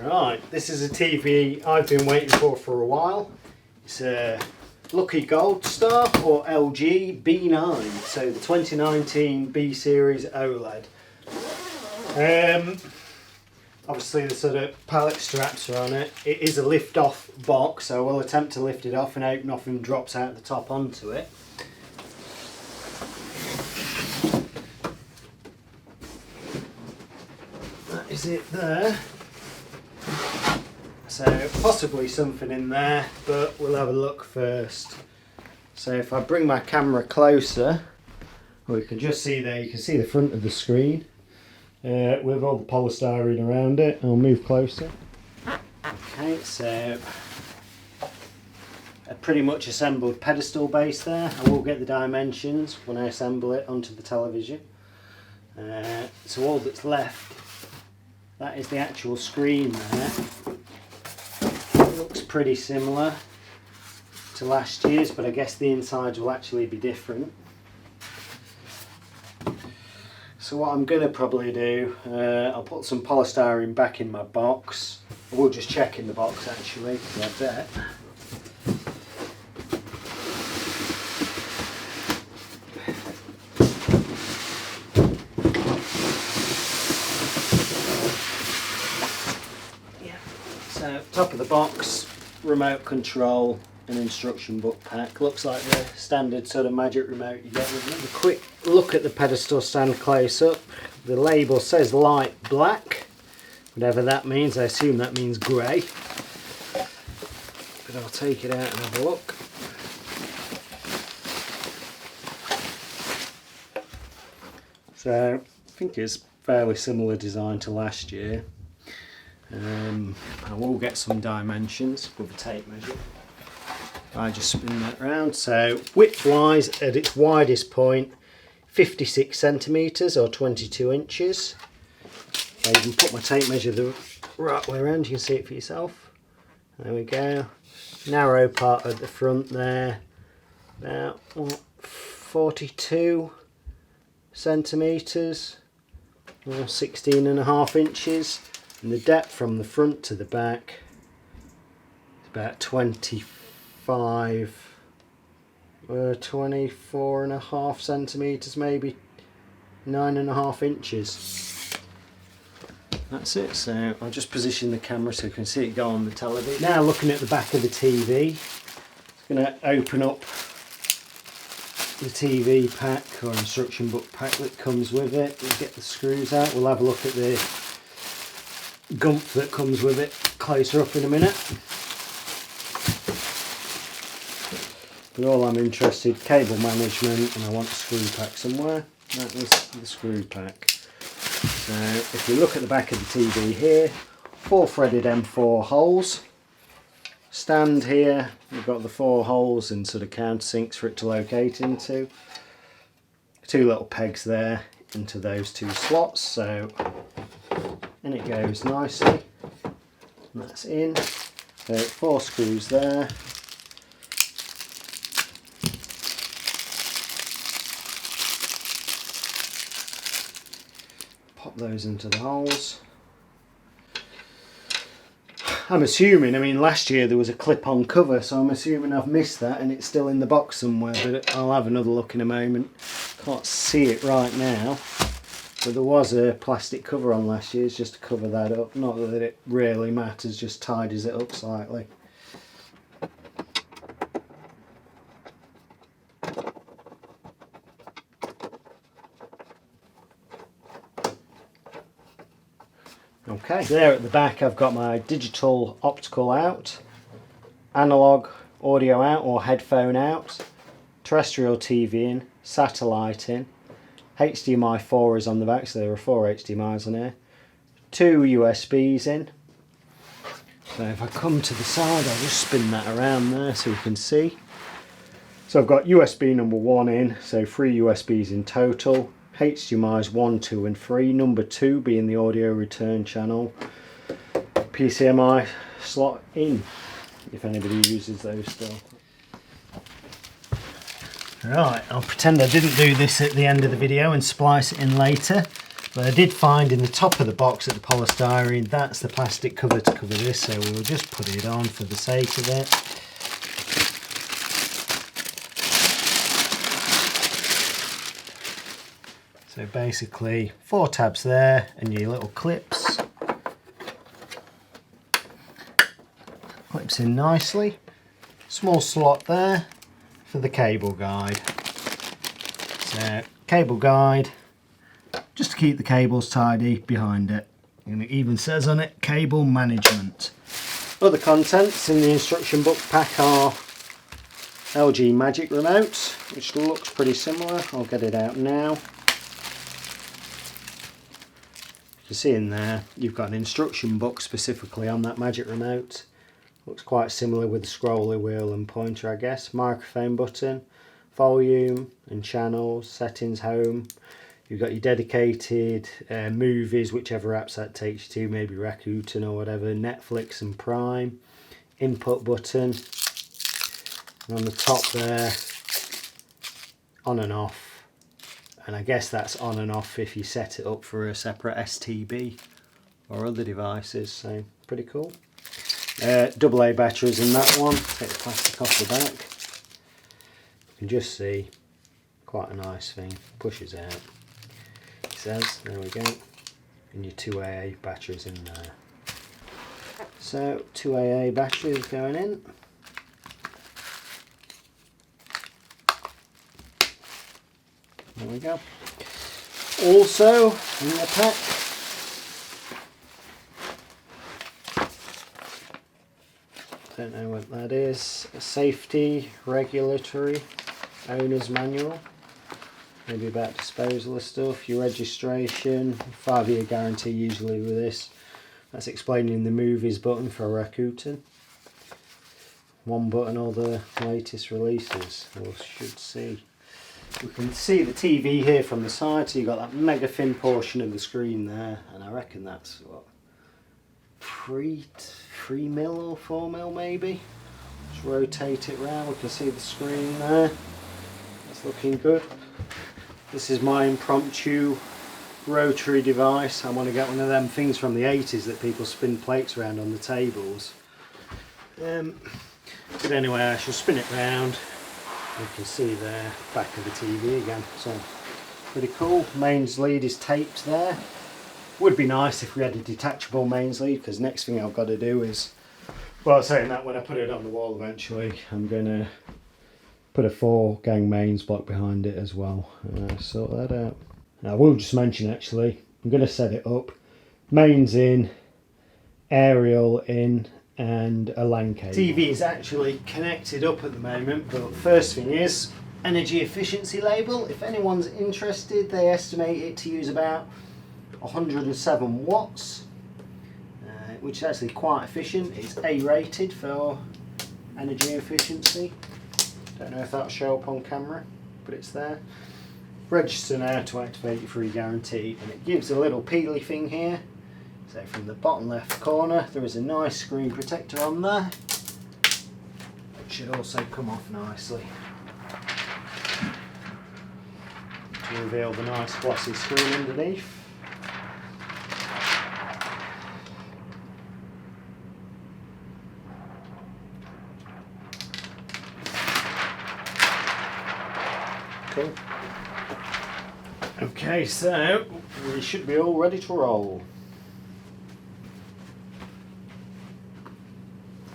Right, this is a TV I've been waiting for a while. It's a Lucky Gold Star or LG B9, so the 2019 B series OLED. Obviously the sort of pallet straps are on it. It is a lift off box, so we'll attempt to lift it off and open off and drops out the top onto it. That is it there. So possibly something in there, but we'll have a look first. So if I bring my camera closer, we can just see there, you can see the front of the screen with all the polystyrene around it. I'll move closer. Okay, so a pretty much assembled pedestal base there. I will get the dimensions when I assemble it onto the television. So all that's left, that is the actual screen there. Looks pretty similar to last year's, but I guess the insides will actually be different. So what I'm going to probably do, I'll put some polystyrene back in my box. I will just check in the box actually, I bet. So top of the box, remote control and instruction book pack. Looks like the standard sort of magic remote you get with it. A quick look at the pedestal stand close up. The label says light black, whatever that means. I assume that means grey, but I'll take it out and have a look. So I think it's fairly similar design to last year. I will get some dimensions with a tape measure. I just spin that round. So width wise, at its widest point, 56 centimetres or 22 inches. I can put my tape measure the right way around, you can see it for yourself. There we go. Narrow part at the front there, about 42 centimetres or 16.5 inches. And the depth from the front to the back is about 24.5 centimetres, maybe 9.5 inches. That's it. So I'll just position the camera so you can see it go on the television. Now looking at the back of the TV, I'm going to open up the TV pack or instruction book pack that comes with it. We'll get the screws out. We'll have a look at the gump that comes with it closer up in a minute. But all I'm interested, cable management, and I want a screw pack somewhere. That is the screw pack. So if you look at the back of the TV here, 4 threaded M4 holes. Stand here, we've got the 4 holes and sort of countersinks for it to locate into. 2 little pegs there into those 2 slots, so and it goes nicely. And that's in. So 4 screws there. Pop those into the holes. I'm assuming, I mean last year there was a clip-on cover, so I'm assuming I've missed that and it's still in the box somewhere, but I'll have another look in a moment. Can't see it right now. But there was a plastic cover on last year's just to cover that up. Not that it really matters, just tidies it up slightly. Okay, there at the back I've got my digital optical out, analog audio out or headphone out, terrestrial TV in, satellite in. HDMI 4 is on the back, so there are 4 HDMIs on here. 2 USBs in. So if I come to the side, I'll just spin that around there so we can see. So I've got USB number 1 in, so 3 USBs in total. HDMI's 1, 2 and 3. Number 2 being the audio return channel. PCMI slot in, if anybody uses those still. Right, I'll pretend I didn't do this at the end of the video and splice it in later. But I did find in the top of the box at the polystyrene, that's the plastic cover to cover this, so we'll just put it on for the sake of it. So basically 4 tabs there and your little clips. Clips in nicely. Small slot there for the cable guide. So cable guide, just to keep the cables tidy behind it. And it even says on it, cable management. Other contents in the instruction book pack are LG Magic Remote, which looks pretty similar. I'll get it out now. You can see in there, you've got an instruction book specifically on that Magic Remote. Looks quite similar with the scroller wheel and pointer, I guess. Microphone button, volume and channels, settings, home. You've got your dedicated movies, whichever apps that takes you to, maybe Rakuten or whatever, Netflix and Prime. Input button. And on the top there, on and off. And I guess that's on and off if you set it up for a separate STB or other devices, so pretty cool. AA batteries in that one. Take the plastic off the back. You can just see, quite a nice thing. Pushes out. It says, there we go, and your 2 AA batteries in there. So 2 AA batteries going in. There we go. Also in the pack, don't know what that is, a safety regulatory owner's manual, maybe about disposal of stuff, your registration, 5-year guarantee usually with this. That's explaining the movies button for Rakuten. One button, all the latest releases, we should see. We can see the TV here from the side, so you've got that mega thin portion of the screen there, and I reckon that's what, 3 mil or 4 mil maybe. Just rotate it round, we can see the screen there. That's looking good. This is my impromptu rotary device. I want to get one of them things from the 80s that people spin plates around on the tables. But anyway, I shall spin it round. You can see there, back of the TV again, so pretty cool. Mains lead is taped there. Would be nice if we had a detachable mains lead, because next thing I've got to do is, well, saying that, when I put it on the wall eventually, I'm going to put a 4-gang mains block behind it as well. Sort that out. I will just mention actually, I'm going to set it up, mains in, aerial in, and a LAN cable. TV is actually connected up at the moment, but first thing is energy efficiency label. If anyone's interested, they estimate it to use about 107 watts, which is actually quite efficient. It's A rated for energy efficiency. Don't know if that'll show up on camera, but it's there. Register now to activate your free guarantee, and it gives a little peely thing here. So from the bottom left corner there is a nice screen protector on there. It should also come off nicely to reveal the nice glossy screen underneath. Cool. Okay, so we should be all ready to roll.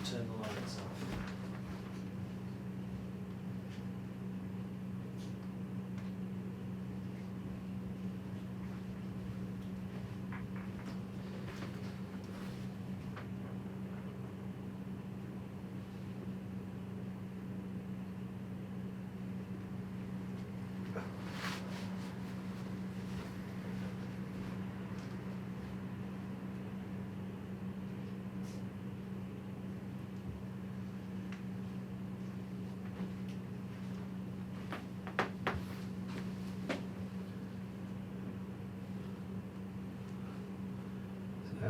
Turn the lights off.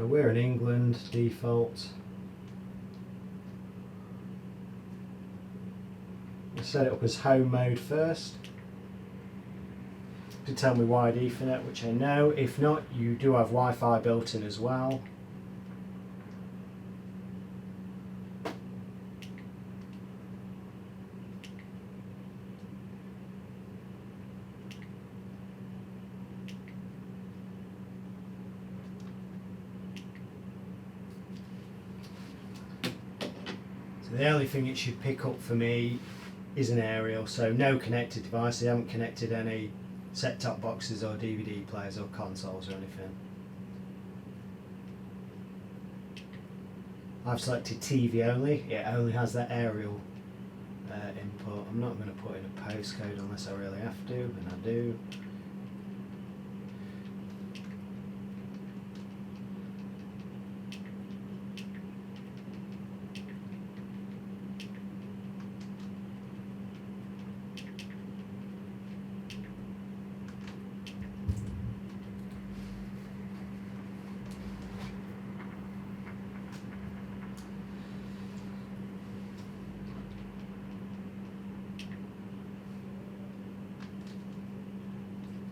We're in England, default. We'll set it up as home mode first. to tell me wired Ethernet, which I know. If not, you do have Wi-Fi built in as well. So the only thing it should pick up for me is an aerial, so no connected devices. I haven't connected any set-top boxes or DVD players or consoles or anything. I've selected TV only. It only has that aerial input. I'm not going to put in a postcode unless I really have to, and I do.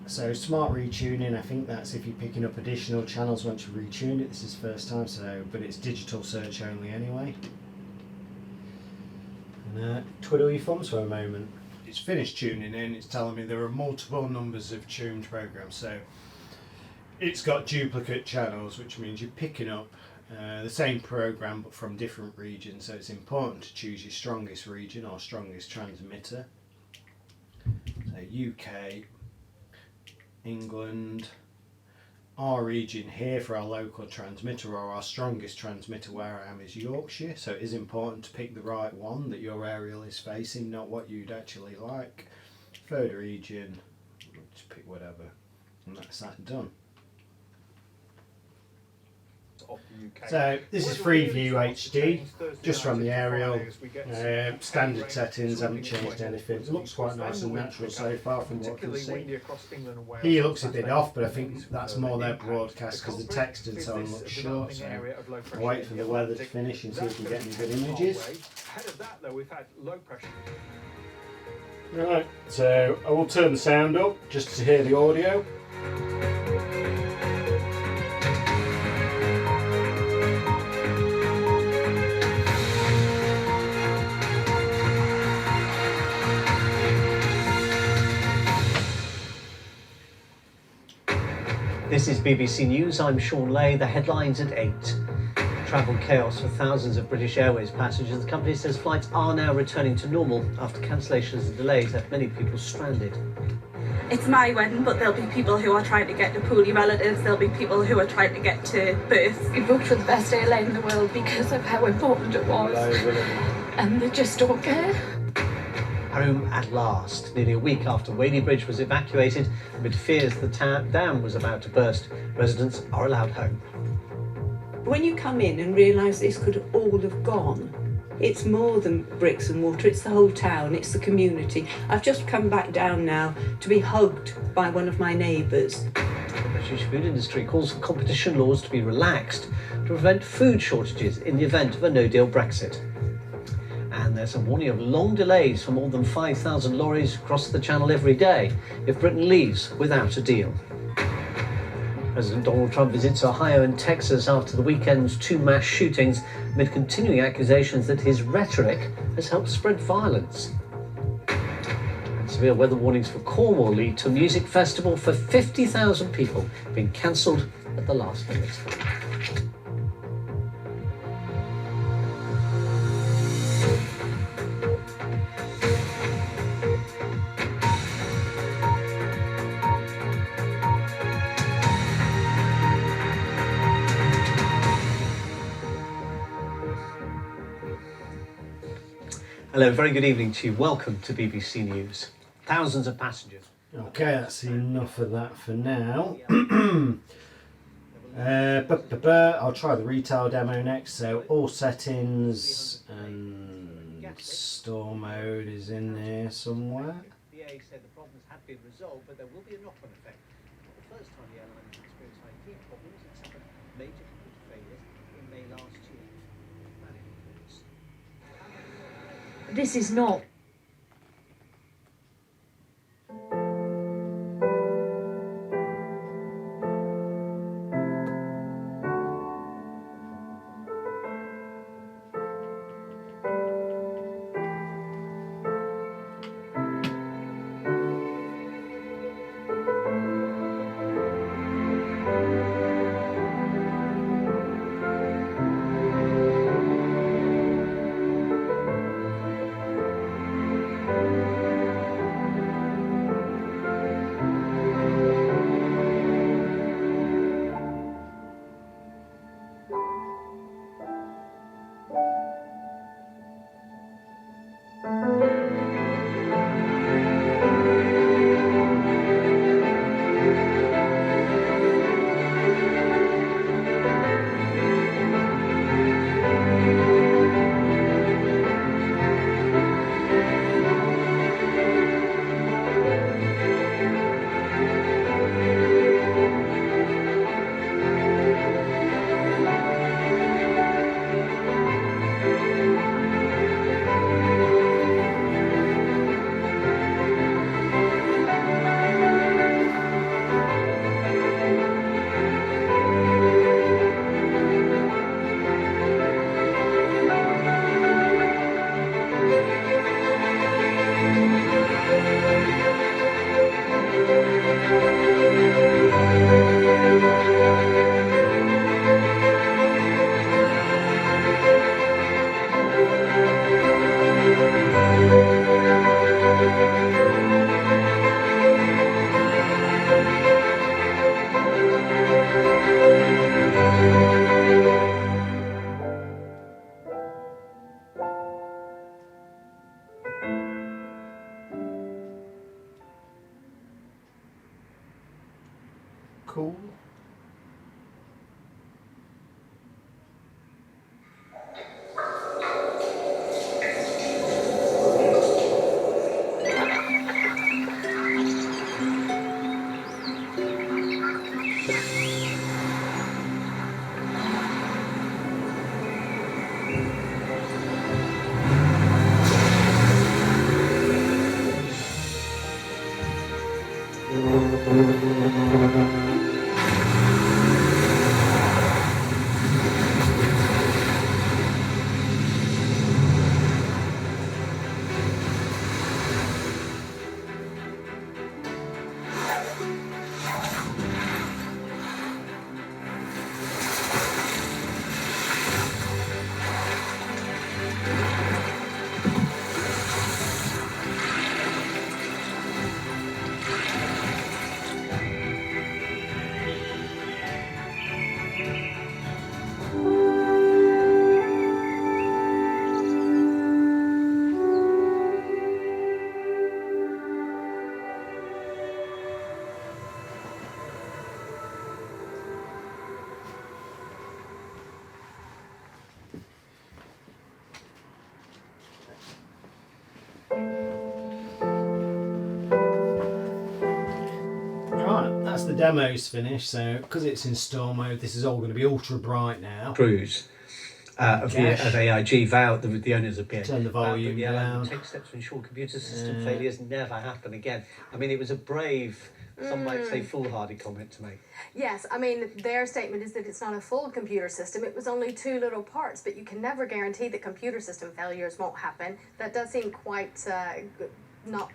So smart retuning, I think that's if you're picking up additional channels once you retune it. This is first time, but it's digital search only anyway. And twiddle your thumbs for a moment. It's finished tuning in. It's telling me there are multiple numbers of tuned programs. So it's got duplicate channels, which means you're picking up the same program but from different regions. So it's important to choose your strongest region or strongest transmitter. So UK, England, our region here for our local transmitter or our strongest transmitter where I am is Yorkshire, so it is important to pick the right one that your aerial is facing, not what you'd actually like. Third region, just pick whatever, and that's that done. So this is Freeview HD, just from the aerial, standard settings, haven't changed anything. It looks quite nice and natural so far from what I can see. He looks a bit off, but I think that's more their broadcast because the text and so on looks short, so I'll wait for the weather to finish and see if we get any good images. Right, so I will turn the sound up just to hear the audio. This is BBC News, I'm Sean Lay. The headlines at 8. Travel chaos for thousands of British Airways passengers. The company says flights are now returning to normal after cancellations and delays left many people stranded. It's my wedding, but there'll be people who are trying to get to poorly relatives, there'll be people who are trying to get to births. We booked with the best airline in the world because of how important it was, and they just don't care. Home at last. Nearly a week after Wadey Bridge was evacuated amid fears the dam was about to burst, residents are allowed home. When you come in and realise this could all have gone, it's more than bricks and mortar, it's the whole town, it's the community. I've just come back down now to be hugged by one of my neighbours. The British food industry calls for competition laws to be relaxed to prevent food shortages in the event of a no-deal Brexit. And there's a warning of long delays for more than 5,000 lorries across the Channel every day if Britain leaves without a deal. President Donald Trump visits Ohio and Texas after the weekend's two mass shootings amid continuing accusations that his rhetoric has helped spread violence. And severe weather warnings for Cornwall lead to a music festival for 50,000 people being cancelled at the last minute. Hello, very good evening to you. Welcome to BBC News. Thousands of passengers. Okay, that's enough of that for now. I'll try the retail demo next. So all settings and store mode is in there somewhere. The BA said the problems have been resolved, but there will be a knock-on effect. The first time the airline has experienced IT problems, it suffered major computer failures in May last year. This is not Cool. Right, that's the demo's finished. So because it's in store mode, this is all going to be ultra bright now. Crews of AIG vow, the owners of PA, Turn the volume down. Take steps to ensure computer system failures never happen again. I mean, it was a brave, some might say foolhardy comment to make. Yes, I mean, their statement is that it's not a full computer system. It was only 2 little parts, but you can never guarantee that computer system failures won't happen. That does seem quite not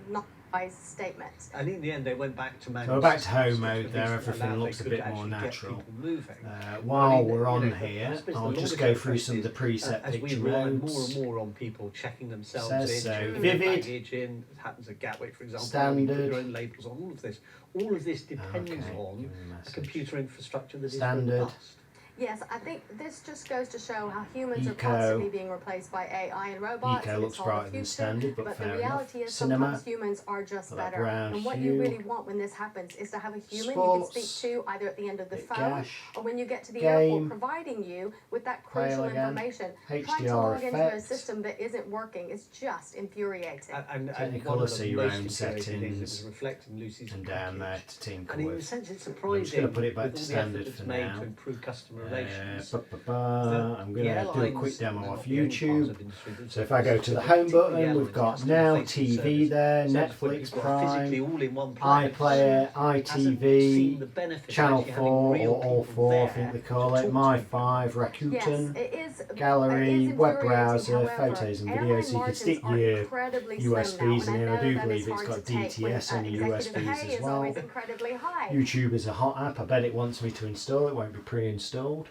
wise statement. And in the end, they went back to manual. So we're back to home systems, mode which there. allowed Everything they looks a could bit more actually get natural. people moving. While we're I on suppose here, the I'll just longer go through some of the preset as we picture rely modes. more and more on people checking themselves Says in, so. checking their Vivid, baggage in. It happens at Gatwick, for example. standard. You put your own labels on. All of this. All of this depends Okay, on give me a a message. computer infrastructure that Standard. is robust. Yes, I think this just goes to show how humans are Eco. constantly being replaced by AI and robots. Eco and looks it's all the brighter than future, standard, but the fair reality enough. is Cinema. sometimes humans are just Got that better. brown And what hue. you really want when this happens is to have a human Sports. you can speak to either at the end of the Bit phone gash. or when you get to the Game. airport, providing you with that crucial again. information. Trying to HDR log into a effect. system that isn't working is just infuriating. And Technical one of the see most round infuriating things, it settings. was reflecting Lucy's And down there package. to tinker And in a with. sense, it's I'm surprising just going to put it back with to all the standard effort for that's made now. to improve customer relations. I'm going to do a quick demo off YouTube. So if I go to the home home button, we've got Now TV there, Netflix Prime, iPlayer, ITV, Channel 4 or All 4 I think they call it, My5, Rakuten, Gallery, web browser, photos and videos, so you can stick your USBs in here. I do believe it's got DTS on your USBs as well. YouTube is a hot app, I bet it wants me to install it, won't be pre-installed.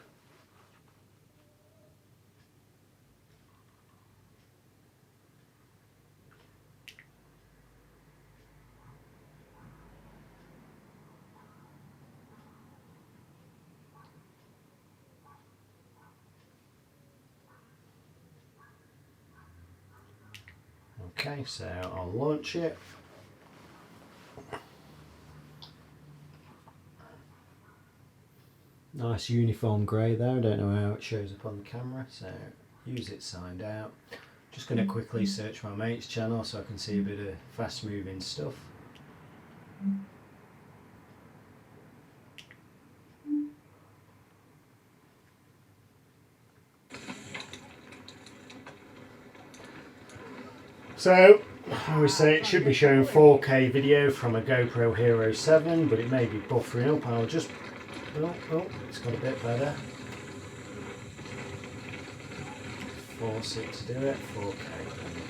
Okay, so I'll launch it. Nice uniform grey there, I don't know how it shows up on the camera, so use it signed out. Just going to quickly search my mate's channel so I can see a bit of fast moving stuff. So, I always say it should be showing 4K video from a GoPro Hero 7, but it may be buffering up. I'll just... Oh, it's got a bit better. Force it to do it. 4K. There we go.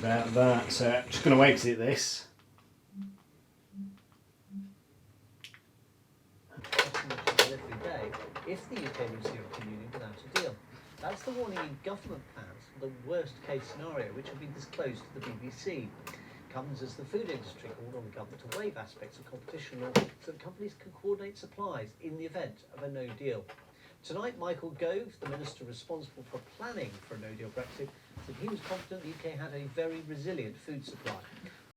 about that. So I'm just going to exit this. Every day if the UK leaves the European Union without a deal. That's the warning in government plans for the worst case scenario, which have been disclosed to the BBC. Comes as the food industry called on the government to waive aspects of competition law so that companies can coordinate supplies in the event of a no deal. Tonight, Michael Gove, the minister responsible for planning for a no deal Brexit, said he was confident the UK had a very resilient food supply.